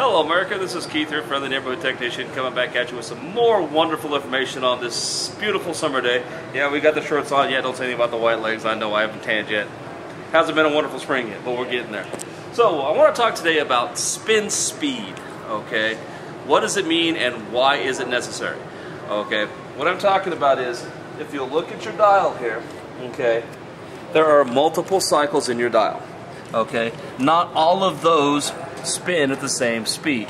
Hello America, this is Keith here, friendly neighborhood technician, coming back at you with some more wonderful information on this beautiful summer day. Yeah, we got the shorts on yet, don't say anything about the white legs. I know I haven't tanned yet. Hasn't been a wonderful spring yet, but we're getting there. So I want to talk today about spin speed, okay? What does it mean and why is it necessary? Okay, what I'm talking about is, if you look at your dial here, okay, there are multiple cycles in your dial, okay? Not all of those spin at the same speed,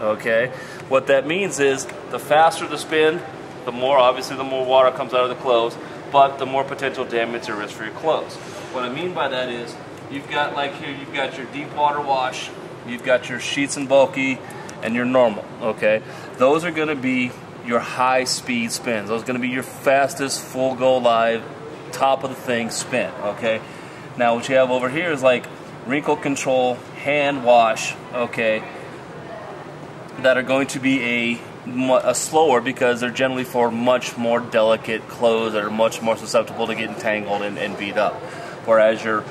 okay? What that means is the faster the spin, the more, obviously, the more water comes out of the clothes, but the more potential damage there is for your clothes. What I mean by that is, you've got, like here, you've got your deep water wash, you've got your sheets and bulky, and your normal, okay? Those are gonna be your high speed spins. Those are gonna be your fastest, full go live, top of the thing spin, okay? Now what you have over here is like wrinkle control, hand wash, okay, that are going to be a slower, because they're generally for much more delicate clothes that are much more susceptible to getting tangled and beat up. Whereas your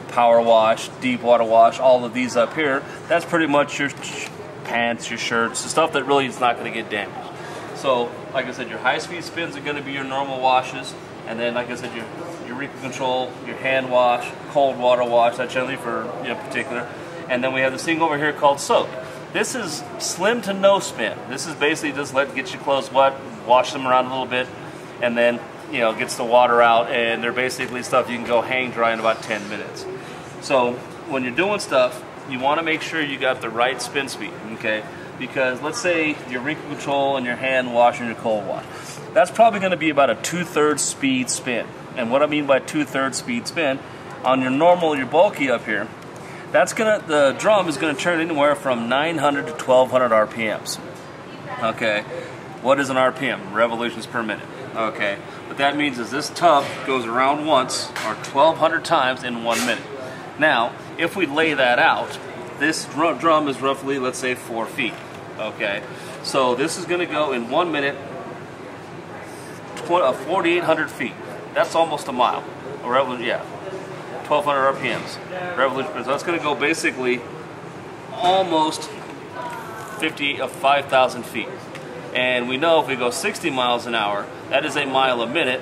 power wash, deep water wash, all of these up here, that's pretty much your pants, your shirts, the stuff that really is not going to get damaged. So, like I said, your high-speed spins are going to be your normal washes, and then, like I said, your wrinkle control, your hand wash, cold water wash, that's generally for, you know, particular. And then we have this thing over here called soak. This is slim to no spin. This is basically just get your clothes wet, wash them around a little bit, and then, you know, gets the water out, and they're basically stuff you can go hang dry in about 10 minutes. So when you're doing stuff, you want to make sure you got the right spin speed, okay? Because let's say your wrinkle control and your hand wash and your cold wash, that's probably going to be about a 2/3 speed spin. And what I mean by 2/3 speed spin, on your normal, your bulky up here, the drum is going to turn anywhere from 900 to 1200 RPMs. Okay, what is an RPM? Revolutions per minute. Okay, what that means is this tub goes around once, or 1200 times in 1 minute. Now, if we lay that out, this drum is roughly, let's say, 4 feet. Okay, so this is going to go in 1 minute, 4,800 feet. That's almost a mile. Yeah, 1,200 RPMs. Revolution. So that's going to go basically almost 5,000 feet. And we know if we go 60 miles an hour, that is a mile a minute.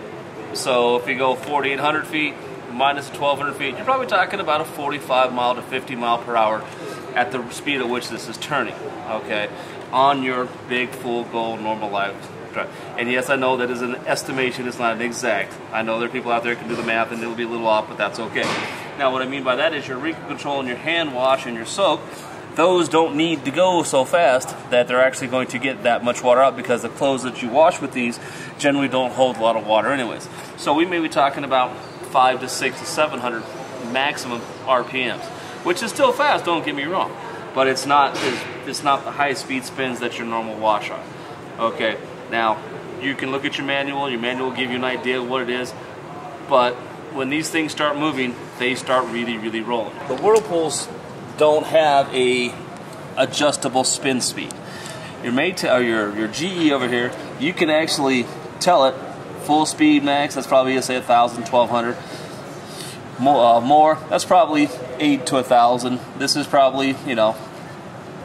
So if you go 4,800 feet minus 1,200 feet, you're probably talking about a 45 mile to 50 mile per hour at the speed at which this is turning, okay, on your big, full, go, normal life drive. And yes, I know that is an estimation, it's not an exact. I know there are people out there who can do the math and it'll be a little off, but that's okay. Now what I mean by that is your wrinkle control and your hand wash and your soak, those don't need to go so fast that they're actually going to get that much water out, because the clothes that you wash with these generally don't hold a lot of water anyways. So we may be talking about 500 to 600 to 700 maximum RPMs, which is still fast, don't get me wrong, but it's not the high speed spins that your normal wash are. Okay, now you can look at your manual will give you an idea of what it is, but when these things start moving, they start really, really rolling. The Whirlpools don't have a adjustable spin speed. Your Maytag, or your GE over here, you can actually tell it full speed max, that's probably, say, 1,000, 1,200. More, that's probably 8 to 1,000. This is probably, you know,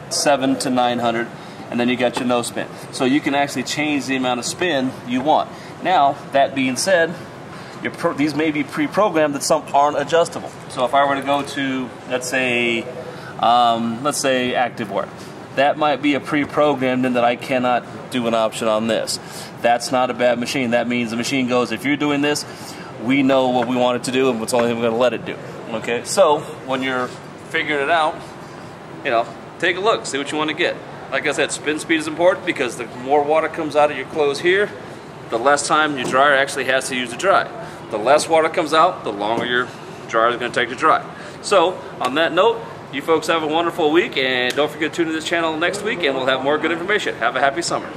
700 to 900. And then you got your no spin. So you can actually change the amount of spin you want. Now, that being said, these may be pre-programmed, that some aren't adjustable. So if I were to go to, let's say activewear, that might be a pre-programmed in that I cannot do an option on this. That's not a bad machine. That means the machine goes, if you're doing this, we know what we want it to do and what's only we're going to let it do. Okay, so when you're figuring it out, you know, take a look, see what you want to get. Like I said, spin speed is important, because the more water comes out of your clothes here, the less time your dryer actually has to use to dry. The less water comes out, the longer your dryer is going to take to dry. So, on that note, you folks have a wonderful week, and don't forget to tune to this channel next week, and we'll have more good information. Have a happy summer.